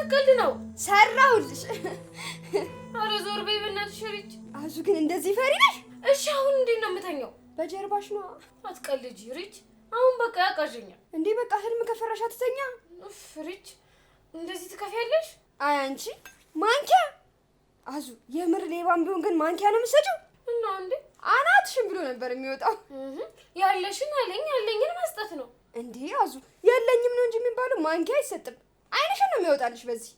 ቀልድ ነው። ሰራሁልሽ። አረ ዞር በይ በእናትሽ ሪች። አዙ ግን እንደዚህ ፈሪ ነሽ? እሺ አሁን እንዴት ነው የምተኛው? በጀርባሽ ነው። አትቀልጂ ሪች። አሁን በቃ ያቃዠኛል። እንዴ በቃ ህልም ከፈራሽ አትተኛ። ሪች እንደዚህ ትከፊያለሽ? አይ አንቺ ማንኪያ። አዙ የምር ሌባም ቢሆን ግን ማንኪያ ነው የምትሰጪው? እና እንዴ አናትሽን ብሎ ነበር የሚወጣው። ያለሽን አለኝ ያለኝን መስጠት ነው። እንዴ አዙ የለኝም ነው እንጂ የሚባለው ማንኪያ አይሰጥም። አይንሽን ነው የሚወጣልሽ በዚህ።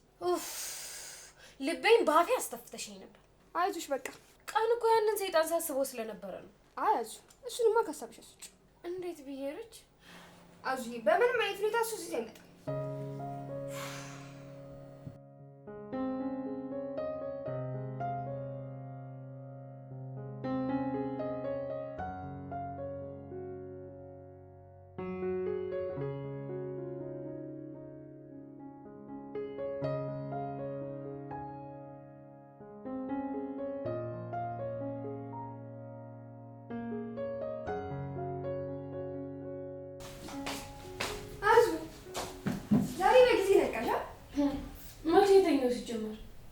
ልቤን ባፌ አስተፍተሽኝ ነበር። አይዞሽ በቃ ቀን እኮ ያንን ሰይጣን ሳስበው ስለነበረ ነው። አይ አዙ እሱንማ ከሳብሽ አስወጪ። እንዴት ብዬ ሪች? አዙ በምንም አይነት ሁኔታ እሱ እዚህ አይመጣም።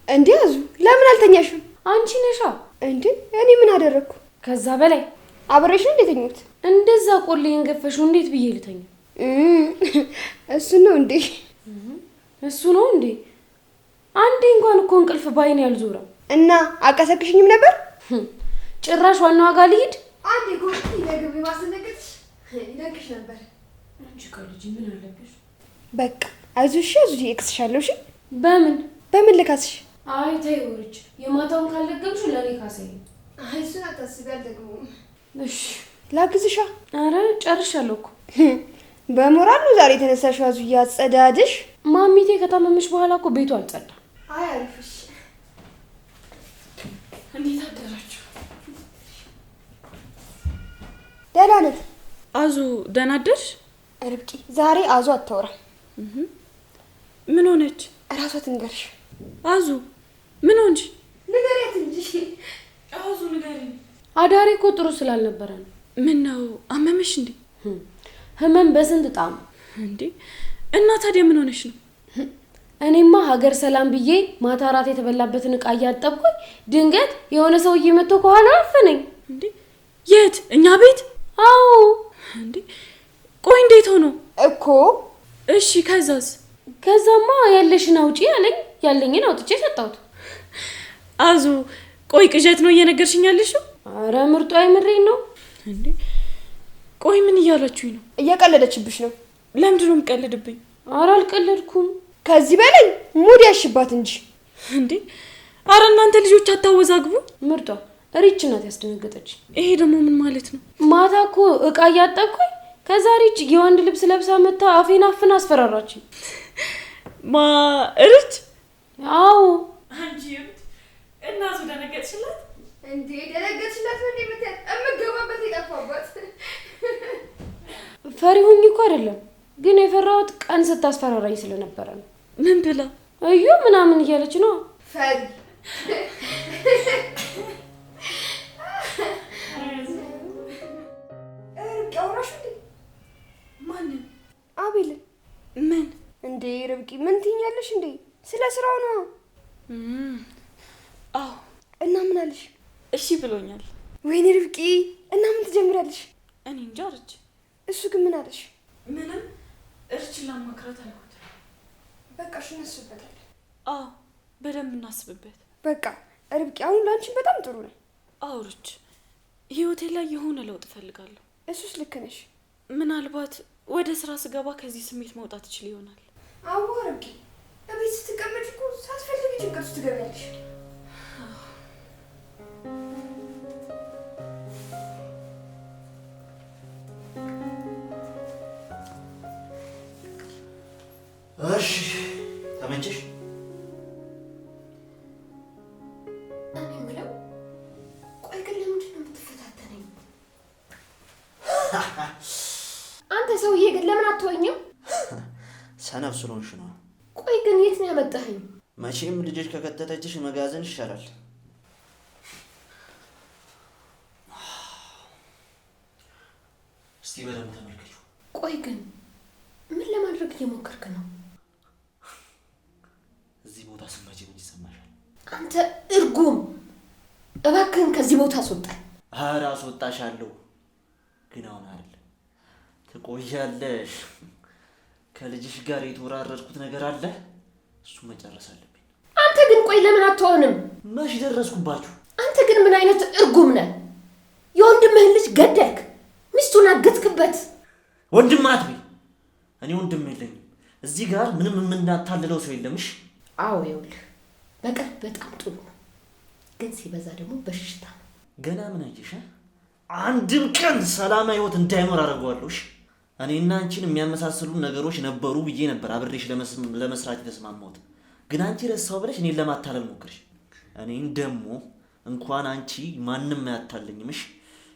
እንዴ አዙ ለምን አልተኛሽም? አንቺ ነሻ እንዴ እኔ ምን አደረኩ? ከዛ በላይ አብረሽ ነው እንደተኙት? እንደዛ ቆሌን ገፈሽው እንዴት ብዬ ልተኛ? እሱ ነው እንዴ? እሱ ነው እንዴ? አንዴ እንኳን እኮ እንቅልፍ ባይኔ ያልዞረም እና አቀሰቅሽኝም ነበር? ጭራሽ ዋናው ዋጋ ልሂድ አንዴ ጎት ለግብ ማስነገጥሽ ይነግሽ ነበር። አንቺ ከልጅ ምን አለብሽ? በቃ አይዞሽ አዙ እክስሻለሁ። እሺ በምን ልካስሽ? አይ ተይው ሪች፣ የማታውን ካልደገምሽ ለኔ ካሰኝ። አይ እሱን አታስቢ አልደግመውም። እሺ ላግዝሻ? አረ ጨርሻለሁ እኮ። በሞራል ነው ዛሬ የተነሳሽው አዙ ያጸዳድሽ። ማሚቴ ከታመመሽ በኋላ እኮ ቤቱ አልጸዳ። አይ አሪፍሽ። እንዴት አደራችሁ? ደህና ነን። አዙ ደህና አደርሽ? ርብቃ ዛሬ አዙ አታወራም። ምን ሆነች? እራሷ ትንገርሽ። አዙ ምን ሆንሽ? ንገሪያት እንጂ። አዙ ንገሪኝ። አዳሪ እኮ ጥሩ ስላልነበረ ነው። ምን ነው አመመሽ እንዴ? ህመም በስንት ጣም እንዴ? እና ታዲያ ምን ሆነሽ ነው? እኔማ ሀገር ሰላም ብዬ ማታ ራት የተበላበትን ዕቃ እያጠብኩኝ ድንገት የሆነ ሰውዬ መጥቶ ከኋላ አፈነኝ። እንዴ? የት? እኛ ቤት? አዎ። እንዴ? ቆይ እንዴት ሆኖ እኮ? እሺ ከዛስ? ከዛማ ያለሽን አውጪ አለኝ። ያለኝን አውጥቼ ሰጣሁት። አዙ ቆይ ቅዠት ነው እየነገርሽኝ ያለሽው? አረ ምርጡ አይምሬኝ ነው። እንዴ? ቆይ ምን እያላችሁኝ ነው? እየቀለደችብሽ ነው። ለምንድን ነው የምትቀልድብኝ? አረ አልቀለድኩም። ከዚህ በላይ ሙድ ያሽባት እንጂ። እንዴ? አረ እናንተ ልጆች አታወዛግቡ። ምርጧ ሪች ናት ያስደነገጠች። ይሄ ደግሞ ምን ማለት ነው? ማታ እኮ ዕቃ እያጠብኩኝ ከዛ ሪች የወንድ ልብስ ለብሳ መታ አፌን አፍና አስፈራራችኝ። ሪች? አዎ። አንቺ እናቱ ደነገጥሽላት? እንዴ ደነገጥሽላት ነው እንዴ? እምገባበት የጠፋባት። ፈሪ ሆኜ እኮ አይደለም፣ ግን የፈራሁት ቀን ስታስፈራራኝ ስለነበረ ነው። ምን ብላ? እዩ ምናምን እያለች ነው። ፈሪ ርብቃ እንዴ? ማንን? አቤል። ምን እንዴ ርብቃ ምን ትይኛለሽ እንዴ? ስለ ስራው ነው። አዎ። እና ምን አለሽ? እሺ ብሎኛል። ወይኔ ርብቃ እና ምን ትጀምራለሽ? እኔ እንጃ ርች። እሱ ግን ምን አለሽ? ምንም። እርችን ላማክራት አልኩት። በቃ እሺ እናስብበታለን። አዎ በደንብ እናስብበት። በቃ ርብቃ አሁን ላንቺን በጣም ጥሩ ነው። አዎ ርች፣ ህይወቴ ላይ የሆነ ለውጥ እፈልጋለሁ። እሱስ ልክ ነሽ። ምናልባት ወደ ስራ ስገባ ከዚህ ስሜት መውጣት እችል ይሆናል። አዎ ርብቃ እቤት ስትቀመጭ እኮ ሳትፈልጊ ጭንቀት ውስጥ ትገቢያለሽ። እሺ ተመቸሽ? እኔ የምለው ቆይ ግን ለምንድን ነው የምትፈታተነኝ? አንተ ሰውዬ ግን ለምን አትወኝም? ሰነፍ ስለሆንሽ ነው። ቆይ ግን የት ነው ያመጣኸኝ? መቼም ልጅሽ ከከተተችሽ መጋዘን ይሻላል። እስቲ በደንብ ተመልከቹ። ቆይ ግን ምን ለማድረግ እየሞከርክ ነው? ስመጪ ምን ይሰማሻል? አንተ እርጉም እባክህን ከዚህ ቦታ አስወጣኝ። ኧረ አስወጣሻለሁ፣ ግን አሁን አይደለም። ትቆያለሽ። ከልጅሽ ጋር የተወራረድኩት ነገር አለ፣ እሱ መጨረስ አለብኝ። አንተ ግን ቆይ ለምን አትሆንም? መች ደረስኩባችሁ? አንተ ግን ምን አይነት እርጉም ነህ? የወንድምህን ልጅ ገደልክ፣ ሚስቱን አገትክበት። ወንድም አትበይ። እኔ ወንድም የለኝም። እዚህ ጋር ምንም የምናታልለው ሰው የለምሽ። አዎ ይኸውልህ፣ በቀር በጣም ጥሩ ነው፣ ግን ሲበዛ ደግሞ በሽታ ነው። ገና ምን አየሽ? አንድም ቀን ሰላማዊ ህይወት እንዳይኖር አደርገዋለሁ። እኔና አንቺን የሚያመሳስሉ ነገሮች ነበሩ ብዬ ነበር አብሬሽ ለመስራት የተስማማሁት፣ ግን አንቺ ረሳው ብለሽ እኔን ለማታለል ሞክርሽ። እኔን ደግሞ እንኳን አንቺ ማንም አያታለኝምሽ።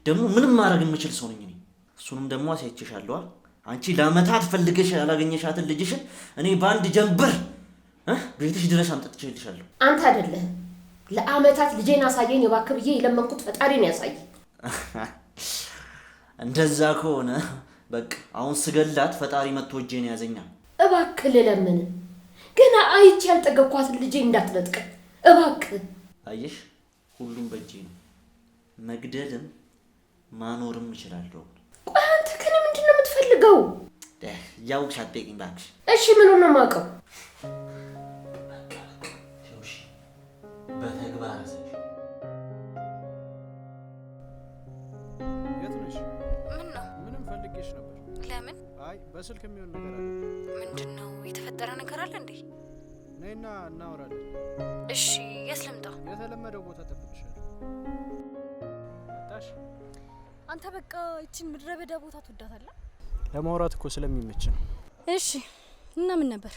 ደግሞ ምንም ማድረግ የምችል ሰው ነኝ እኔ። እሱንም ደግሞ አሳይቼሻለሁ። አንቺ ለአመታት ፈልገሽ ያላገኘሻትን ልጅሽን እኔ በአንድ ጀንበር ቤትሽ ድረስ አምጥቼልሻለሁ። አንተ አይደለህም ለአመታት ልጄን አሳየኝ እባክህ ብዬ የለመንኩት ፈጣሪ ነው ያሳየኝ። እንደዛ ከሆነ በቃ አሁን ስገላት ፈጣሪ መጥቶ እጄን ያዘኛል። እባክህ ልለምን፣ ገና አይቼ ያልጠገብኳትን ልጄ እንዳትነጥቀ እባክህ። አየሽ፣ ሁሉም በእጄ ነው። መግደልም ማኖርም እችላለሁ። ቆይ አንተ ከኔ ምንድን ነው የምትፈልገው? ያውቅሽ አትጠይቂኝ እባክሽ። እሺ ምኑን ነው የማውቀው? በተግባር አሳይሽ። የት ነሽ? ምን ነው? ምንም ፈልጌሽ ነበር። ለምን? አይ በስልክ የሚሆን ነገር አለ። ምንድን ነው? የተፈጠረ ነገር አለ እንዴ? ነይና እናወራለን። እሺ፣ የት ልምጣ? የተለመደው ቦታ ጠብቅሻለሁ። መጣሽ? አንተ በቃ እቺን ምድረ በዳ ቦታ ትወዳታለህ? ለማውራት እኮ ስለሚመች ነው። እሺ እና ምን ነበር?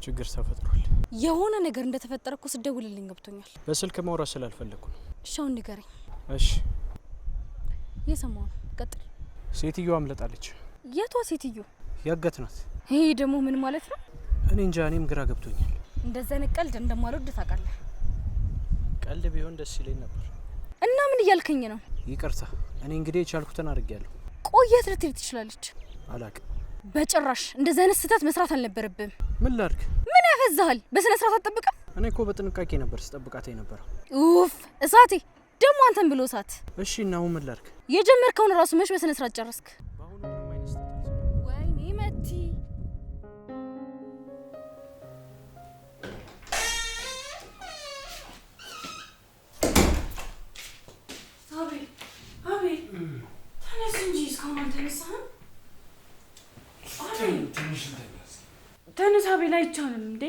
ችግር ተፈጥሯል። የሆነ ነገር እንደተፈጠረ እኮ ስደውልልኝ ገብቶኛል። በስልክ ማውራት ስላልፈለኩ ነው። እሺ አሁን ንገረኝ። እሺ የሰማው ነው። ቀጥል። ሴትዮዋ አምለጣለች። የቷ ሴትዮ? ያገትናት። ይሄ ደግሞ ምን ማለት ነው? እኔ እንጃ፣ እኔም ግራ ገብቶኛል። እንደዛ አይነት ቀልድ እንደማልወድ ታውቃለህ። ቀልድ ቢሆን ደስ ይለኝ ነበር። እና ምን እያልከኝ ነው? ይቅርታ፣ እኔ እንግዲህ የቻልኩትን አድርጌያለሁ። ቆየት ልትል ትችላለች። አላቅም። በጭራሽ እንደዛ አይነት ስህተት መስራት አልነበረብም። ምን ላድርግ? ምን ያፈዛሃል? በስነ ስርዓት አትጠብቅም? እኔ እኮ በጥንቃቄ ነበር ስጠብቃት የነበረው። ኡፍ እሳቴ ደግሞ አንተን ብሎ እሳት። እሺ እና አሁን ምን ላድርግ? የጀመርከውን ራሱ መች በስነ ስርዓት ጨረስክ? በአሁኑ ምንም አይነት ስህተት አልሰራሁም። ወይኔ መቲ አቤል ተነስ እንጂ እስካሁን አልተነሳህም? ተነስ አቤል፣ አይቻልም እንዴ?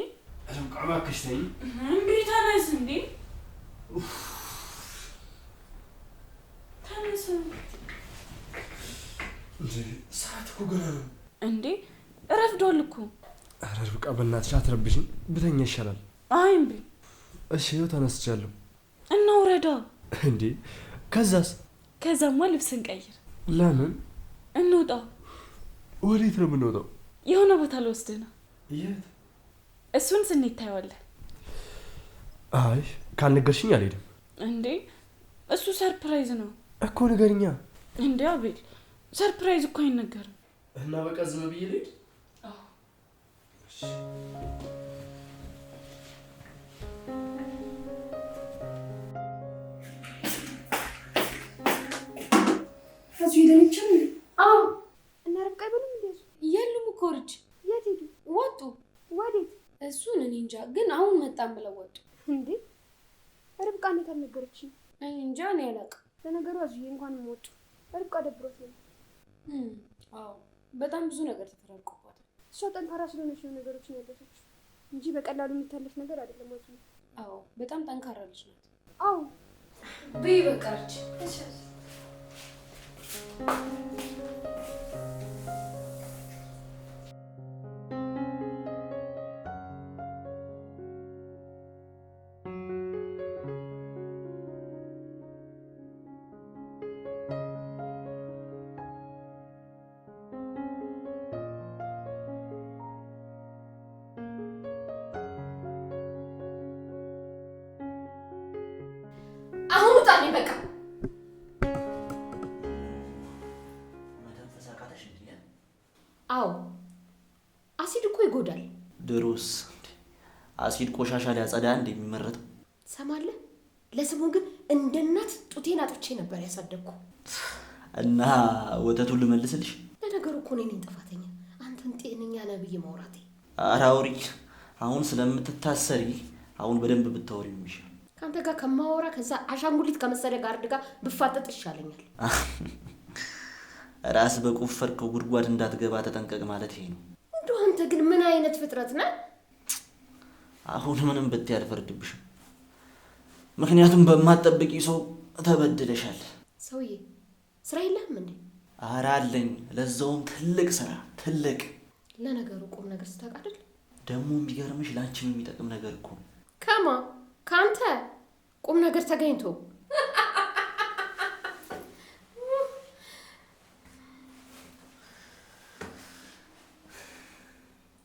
እባክሽ ተይኝ። እንዴ ተነስ እንዴ! ተነስ ሰዓት እኮ ገና ነው እንዴ! እረፍዷል እኮ። ኧረ ርብቃ በእናትሽ አትረብሽኝ፣ ብተኛ ይሻላል። አይ እምቢ። እሺ ይኸው ተነስቻለሁ። እና ውረዳ። እንዴ ከዛስ? ከዛማ ልብስ እንቀይር። ለምን? እንውጣ። ወዴት ነው የምንወጣው? የሆነ ቦታ ልወስድህ ነው። የት? እሱን ስንሄድ ታየዋለህ። አይ ካልነገርሽኝ አልሄድም። እንዴ እሱ ሰርፕራይዝ ነው እኮ ንገሪኛ። እንዴ አቤል፣ ሰርፕራይዝ እኮ አይነገርም። እና በቃ ዝም ብዬ ልሄድ? አዎ። እሱ ይደንቻ ነው። አዎ እና ርብቃ ይበሉም እንዴ? የሉም እኮ ልጅ የት ሄዱ? ወጡ። ወዴት? እሱን እኔ እንጃ፣ ግን አሁን መጣን ብለው ወጡ። እንዴ ርብቃ እንዴት አልነገረችኝ? እኔ እንጃ፣ እኔ አላውቅም። ለነገሩ አዙዬ እንኳን ወጡ። ርብቃ ደብሮት ነው። አዎ በጣም ብዙ ነገር ተፈራርቆባታል። እሷ ጠንካራ ስለሆነች ነው ነገሮችን ያለፈችው እንጂ በቀላሉ የሚታለፍ ነገር አይደለም። አዙዬ አዎ በጣም ጠንካራ ልጅ ናት። አዎ በይ በቃ ልጅ። አሁን ውጣልኝ በቃ። መተንፈስ አቃተሽ እንዴ? አዎ አሲድ እኮ ይጎዳል። ድሮስ አሲድ ቆሻሻ ሊያጸዳ እንደሚመረጥ ሰማለህ? ለስሙ ግን እንደ እናት ጡቴን አጥቼ ነበር ያሳደግኩ። እና ወተቱን ልመልስልሽ? ለነገሩ እኮ ነኝ ጥፋተኛ። አንተን ጤነኛ ነህ ብዬ ማውራቴ። ኧረ አውሪ። አሁን ስለምትታሰሪ አሁን በደንብ ብታወሪ ይሻል። ካንተ ጋር ከማወራ ከዛ አሻንጉሊት ከመሰለ ጋር ድጋ ብፋጠጥ ይሻለኛል። ራስ በቆፈርከው ጉድጓድ እንዳትገባ ተጠንቀቅ ማለት ይሄ ነው። እንደው አንተ ግን ምን አይነት ፍጥረት ነህ? አሁን ምንም ብትይ አልፈርድብሽም። ምክንያቱም በማትጠብቂ ሰው ተበድለሻል። ሰውዬ ስራ የለህም እንዴ? ኧረ አለኝ፣ ለዛውም ትልቅ ስራ ትልቅ። ለነገሩ ቁም ነገር ስታውቅ አይደል? ደግሞ የሚገርምሽ ላንቺም የሚጠቅም ነገር እኮ ከማ ካንተ ቁም ነገር ተገኝቶ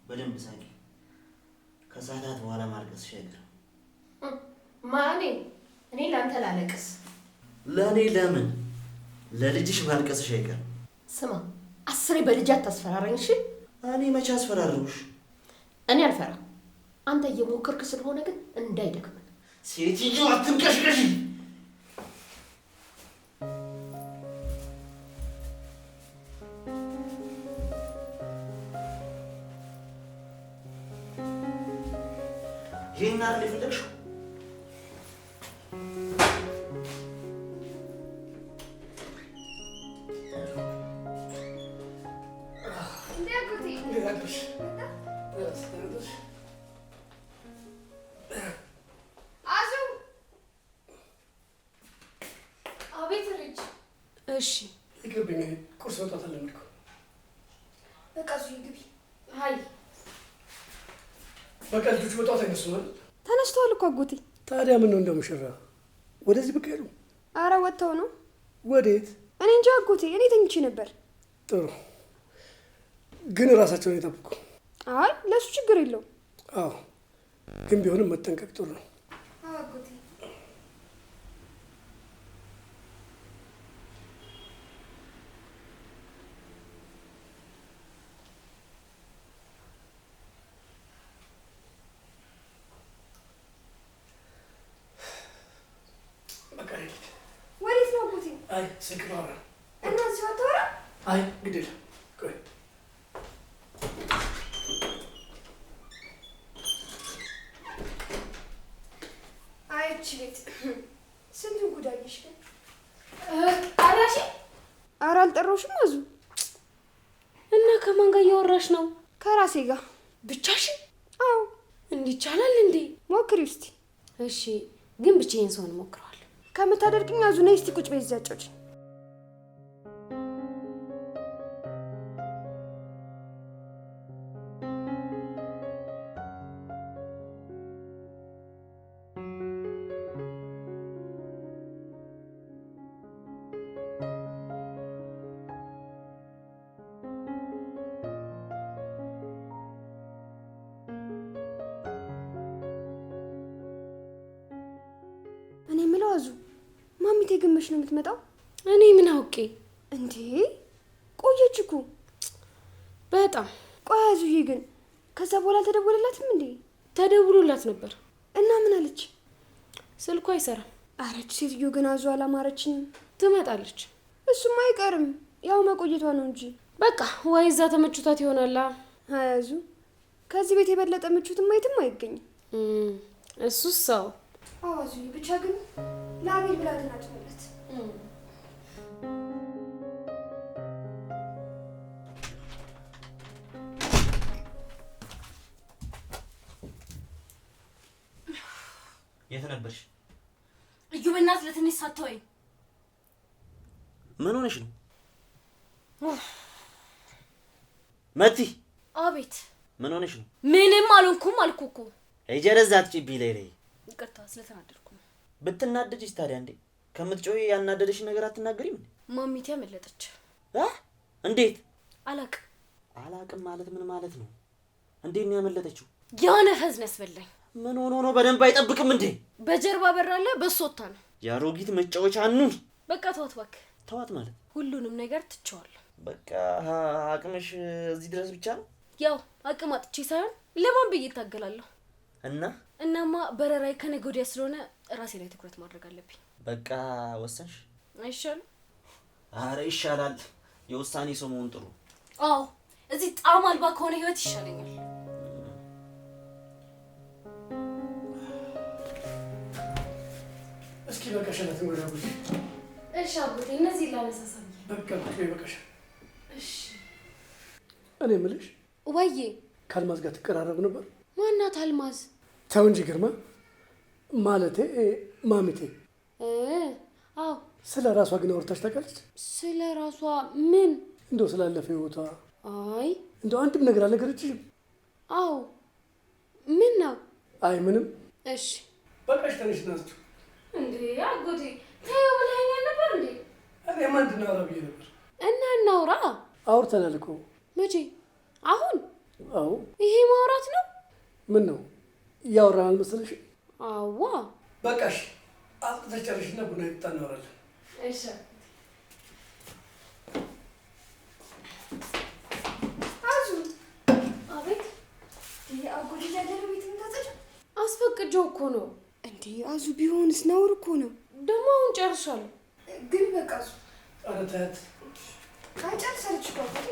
በደንብ ሳቂ። ከሰዓታት በኋላ ማልቀስሽ አይቀርም። ማኔ እኔ ላንተ ላለቅስ? ለእኔ ለምን? ለልጅሽ ማልቀስሽ አይቀርም። ስማ 10 በልጅ አታስፈራራኝ እሺ? እኔ መቼ አስፈራረሁሽ? እኔ አልፈራም። አንተ እየሞከርክ ስለሆነ ግን እንዳይደክም። ሴትዮ አትንቀሽቀሽ። ይሄን አይደል የፈለግሽው? እሺ ይገርብኝ። ቁርስ ወጣት አለምልኩ። በቃ ዙ ይግቢ። ሃይ በቃ ልጆቹ ወጣት አይነሱም አይደል? ተነስተዋል እኮ አጎቴ። ታዲያ ምን ነው እንደሙሽራ ወደዚህ ብቅ ሄዱ? አረ ወጥተው ነው። ወዴት? እኔ እንጃ አጎቴ፣ እኔ ተኝቼ ነበር። ጥሩ ግን ራሳቸውን ይጠብቁ። አይ ለሱ ችግር የለውም። አዎ ግን ቢሆንም መጠንቀቅ ጥሩ ነው። አጎቴ ወዴት ነው አጎቴ? አይ ስልክ ማውራ እና እዚህ አታወራ? አይ ግድል ቆይ አይቺ ቤት ስንቱን ጉዳይሽ ግን አራሺ ኧረ አልጠራሁሽም አዙ። እና ከማን ጋር እያወራሽ ነው? ከራሴ ጋር። ብቻሽን? አዎ። እንዲህ ይቻላል እንዴ? ሞክሪ እስቲ። እሺ ግን ብቻዬን ሰውን ሞክረዋል። ከምታደርግኝ አዙ ነይ እስቲ ቁጭ በይ እዚያ አጫውች። እኔ የምለው አዙ ማሚቴ ግመሽ ነው የምትመጣው? እኔ ምን አውቄ እንዴ? ቆየች እኮ በጣም። ቆይ አዙዬ ግን ከዛ በኋላ አልተደወለላትም እንዴ? ተደውሎላት ነበር። እና ምን አለች? ስልኳ አይሰራም። አረች ሴትዮ ግን አዙ አላማረችኝም። ትመጣለች። እሱም አይቀርም ያው መቆየቷ ነው እንጂ። በቃ ወይ እዛ ተመችቷት ይሆናላ። አያዙ ከዚህ ቤት የበለጠ ምቹትም የትም አይገኝም። እሱስ ሰው አዋዙ ብቻ ግን ለአቤል ብላ ተናጭነት። የት ነበርሽ? እዩ በእናትህ ለትንሽ ሳትተወኝ። ምን ሆነሽ ነው? መቲ። አቤት። ምን ሆነሽ ነው? ምንም አልሆንኩም አልኩህ እኮ። እጀረዛ አትጪብኝ ላይ ይቅርታ ስለተናደድኩ ነው። ብትናደጂስ ታዲያ እንዴ? ከምትጮይ ያናደደሽ ነገር አትናገሪም እንዴ? ማሚቴ አመለጠች። እንዴት? አላቅም ማለት ምን ማለት ነው? እንዴት ነው ያመለጠችው? የሆነ ህዝን ያስበላኝ። ምን ሆኖ ነው? በደንብ አይጠብቅም እንዴ? በጀርባ በራለ በሶታ ነው። ያሮጊት መጫወቻ አኑን። በቃ ተዋት እባክህ። ተዋት ማለት ሁሉንም ነገር ትቼዋለሁ። በቃ አቅምሽ እዚህ ድረስ ብቻ ነው? ያው አቅም አጥቼ ሳይሆን ለማን ብዬ እታገላለሁ? እናማ በረራይ ከነገ ወዲያ ስለሆነ ራሴ ላይ ትኩረት ማድረግ አለብኝ። በቃ ወሰንሽ? አይሻልም? አረ ይሻላል። የውሳኔ ሰው መሆን ጥሩ። አዎ እዚህ ጣዕም አልባ ከሆነ ህይወት ይሻለኛል። እስኪ በቃሽ እናት ወደ አጎቴ። እሺ አጎቴ እነዚህ ላነሳሳኝ። በቃ በቃሽ። እሺ እኔ የምልሽ ወዬ ከአልማዝ ጋር ትቀራረብ ነበር? ማናት አልማዝ? ተው እንጂ ግርማ። ማለቴ ማሚቴ። አዎ ስለ ራሷ ግን አውርታሽ ታውቃለች? ስለ ራሷ ምን? እንደው ስላለፈ ህይወቷ? አይ እንደው አንድም ነገር አልነገረችሽም? አዎ ምን ነው? አይ ምንም። እሺ በቃሽ ተነሽ ናችሁ። እንዴ አጎቴ ተይው ብለኸኝ ነበር እንዴ? እኔማ እንድናወራ ብዬ ነበር። እና እናውራ። አውርተናል እኮ። መቼ? አሁን? አዎ። ይሄ ማውራት ነው? ምን ነው ያወራናል መሰለሽ? አዋ በቃሽ። አጥተሽ ጨርሽና ቡና ይጠጣ እናወራለን። እሺ አዙ። አቤት። ይሄ አጎቴ ያደረ ቤት ምታጸዳ? አስፈቅጄው እኮ ነው። እንዴ አዙ ቢሆንስ ነውር እኮ ነው። ደግሞ አሁን ጨርሻለሁ። ግን በቃ አዙ ኧረ ተያት። ጨርሳለች እኮ አጎቴ።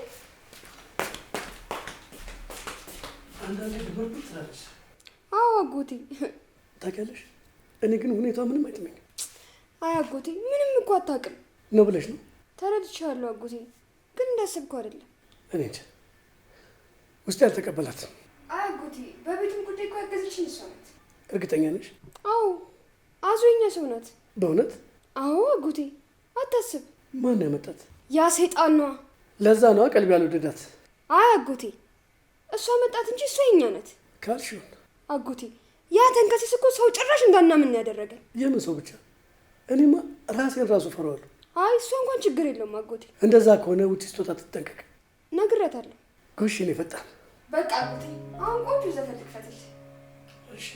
አንዳንዴ ድብርት ትላለች። አዎ አጎቴ ታውቂያለሽ፣ እኔ ግን ሁኔታዋ ምንም አይጥመኝም። አይ አጎቴ ምንም እኮ አታውቅም ነው ብለሽ ነው? ተረድቻለሁ አጎቴ፣ ግን እንዳሰብከው አይደለም። እኔ እንጃ ውስጤ አልተቀበላትም። አይ አጎቴ በቤቱም ጉዳይ እኮ ያገዘችኝ እሷ ናት። እርግጠኛ ነሽ? አዎ አዙ የኛ ሰው ናት። በእውነት? አዎ አጎቴ አታስብ። ማን ያመጣት? ያ ሰይጣን ነዋ። ለዛ ነዋ ቀልብ ያልወደዳት። አይ አጎቴ እሷ መጣት እንጂ እሷ የኛ ናት ካልሽውን አጎቴ። ያ ተንከሲስ እኮ ሰው ጭራሽ እንዳናምን ያደረገን። የምን ሰው ብቻ? እኔማ ራሴን ራሱ ፈራዋለሁ። አይ እሷ እንኳን ችግር የለውም አጎቴ። እንደዛ ከሆነ ውጪ ስትወጣ ትጠንቀቅ። ነግሬያታለሁ። ጎሽ እኔ ፈጣን። በቃ አጎቴ አሁን ቆንጆ ዘፈን ልክፈትልህ። እሺ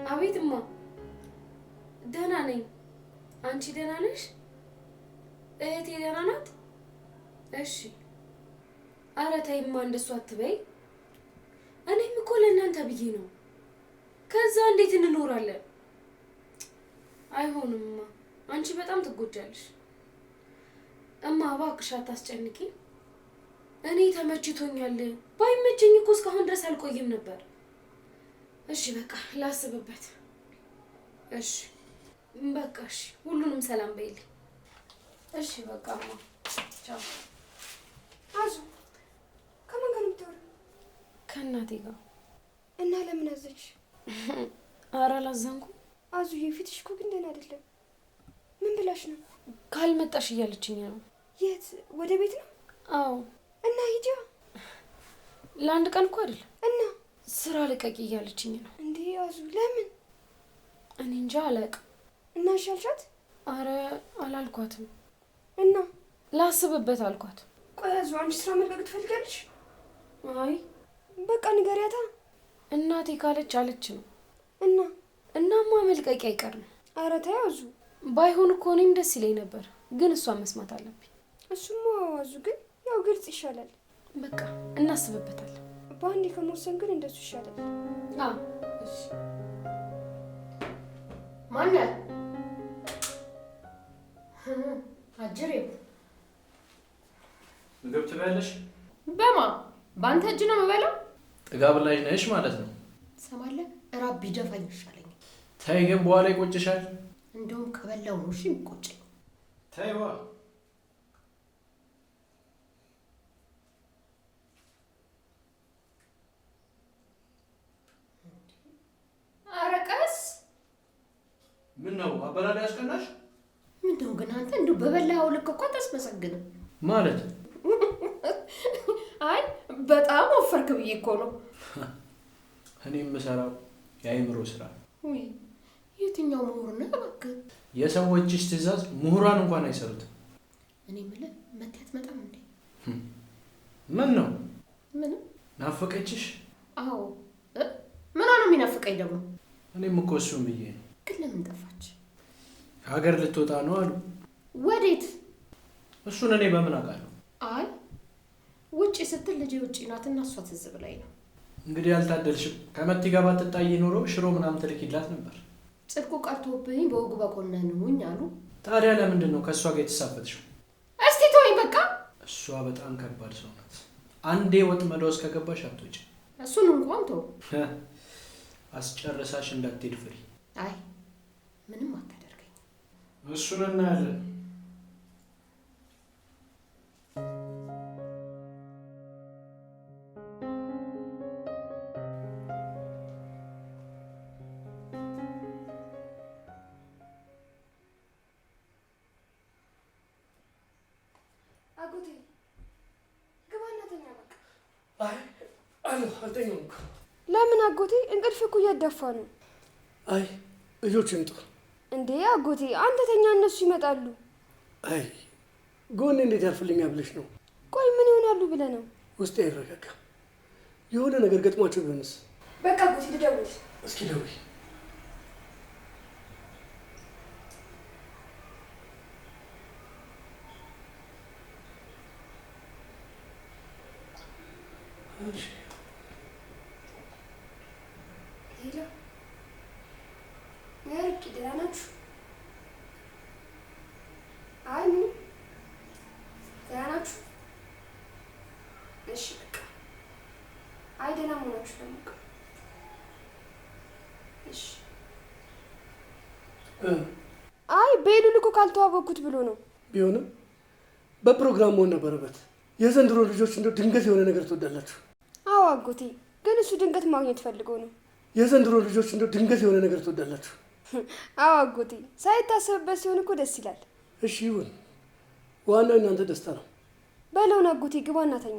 አቤት እማ። ደህና ነኝ። አንቺ ደህና ነሽ? እህቴ ደህና ናት? እሺ። ኧረ ተይማ እንደሱ አትበይ። እኔም እኮ ለእናንተ ብዬ ነው። ከዛ እንዴት እንኖራለን? አይሆንምማ፣ አንቺ በጣም ትጎጃለሽ። እማ እባክሽ አታስጨንቂ። እኔ ተመችቶኛል። ባይመቸኝ እኮ እስካሁን ድረስ አልቆይም ነበር። እሺ በቃ ላስብበት። እሺ በቃ እሺ፣ ሁሉንም ሰላም በይልኝ። እሺ በቃ እማ ቻው። አዙ ከማን ጋር ነው የምታወሪው? ከእናቴ ጋር። እና ለምን አዘንሽ? ኧረ አላዘንኩም። አዙዬ ፊትሽ እኮ ግን ደህና አይደለም። ምን ብላሽ ነው? ካልመጣሽ እያለችኝ ነው። የት? ወደ ቤት ነው? አዎ። እና ሂጂያ። ለአንድ ቀን እኮ አይደለም። እና ስራ ልቀቂ እያለችኝ ነው። እንዴ አዙ ለምን? እኔ እንጃ አላውቅም። እና እሺ አልሻት? ኧረ አላልኳትም። እና ላስብበት አልኳት። ቆይ አዙ አንቺ ስራ መልቀቅ ትፈልጋለሽ? አይ በቃ ንገሪያታ። እናቴ ካለች አለች ነው። እና እናማ መልቀቂ አይቀርም። ኧረ ተይ አዙ። ባይሆን እኮ እኔም ደስ ይለኝ ነበር፣ ግን እሷን መስማት አለብኝ። እሱማ አዙ ግን ያው ግልጽ ይሻላል። በቃ እናስብበታለን። በአንዴ ከመወሰን ግን እንደሱ ይሻላል። አዎ እሺ። ማነው? አጅሬው ምግብ ትበያለሽ? በማ በአንተ እጅ ነው የምበላው? ጥጋብ ላይ ነሽ ማለት ነው። ትሰማለህ? እራብ ቢደፋኝ ይሻለኛል። ተይ ግን በኋላ ይቆጭሻል። እንደውም ከበላው ነው እሺ የሚቆጨኝ። ተይዋ። ኧረ ቀስ። ምን ነው አበላል ያስቀናሽ? ምንድነው ግን አንተ እንደው በበላኸው ልክ እኮ አታስመሰግንም ማለት? አይ በጣም ወፈርክ ብዬ እኮ ነው። እኔ የምሰራው የአእምሮ ስራ። ውይ የትኛው ምሁር ነው እባክህ? የሰዎችሽ ትእዛዝ ምሁራን እንኳን አይሰሩትም። እኔ የምልህ መተህ አትመጣም እንዴ? ምን ነው? ምንም። ናፈቀችሽ? አዎ። ምን ነው የሚናፍቀኝ ደግሞ? እኔም እኮ እሱም ብዬ ነው። ግን ለምን ጠፋች? ሀገር ልትወጣ ነው አሉ። ወዴት? እሱን እኔ በምን አውቃለሁ? አይ ውጪ ስትል ልጄ ውጪ ናትና እሷ ትዝ ብላኝ ነው። እንግዲህ አልታደልሽም። ከመቲ ጋር ባትጣይ ኖሮ ሽሮ ምናምን ትልኪላት ነበር። ጽድቁ ቀርቶብኝ በወጉ በኮነኑኝ አሉ። ታዲያ ለምንድን ነው ከእሷ ጋር የተሳፈጥሽው? እስቲ ተወኝ በቃ። እሷ በጣም ከባድ ሰው ናት። አንዴ ወጥመዷ ውስጥ ከገባሽ አትወጪ። እሱን እንኳን ተው። አስጨርሳሽ እንዳትሄድ ፍሪ። አይ ምንም አታደርገኝ። እሱን እናያለን። አጎቴ ግባና ተኛ በቃ። አይ አልተኛም እኮ። ለምን አጎቴ? እንቅልፍ እኮ እያዳፋ ነው። አይ ልጆች ይምጡ። እንዴ አጎቴ አንተ ተኛ፣ እነሱ ይመጣሉ። አይ ጎኔ እንዴት ያልፍልኛል ብለሽ ነው? ቆይ ምን ይሆናሉ ብለህ ነው? ውስጤ አይረጋጋም። የሆነ ነገር ገጥሟቸው ቢሆንስ? በቃ አጎቴ ልደውል። እስኪ ደውይ። ሄሎ ነርቂ፣ ደህና ናችሁ? አይ ምንም ደህና ናችሁ? እሺ በቃ አይ ደህና መሆናችሁ ደግሞ በቃ እሺ። አይ ቤሉል እኮ ካልተዋወቅኩት ብሎ ነው። ቢሆንም በፕሮግራም መሆን ነበረበት። የዘንድሮ ልጆች እንደው ድንገት የሆነ ነገር ትወዳላችሁ። አዎ አጎቴ፣ ግን እሱ ድንገት ማግኘት ፈልገው ነው። የዘንድሮ ልጆች እንደው ድንገት የሆነ ነገር ትወዳላችሁ። አዎ አጎቴ፣ ሳይታሰብበት ሲሆን እኮ ደስ ይላል። እሺ ይሁን፣ ዋናው እናንተ ደስታ ነው። በለውን አጎቴ ግባ እናተኛ።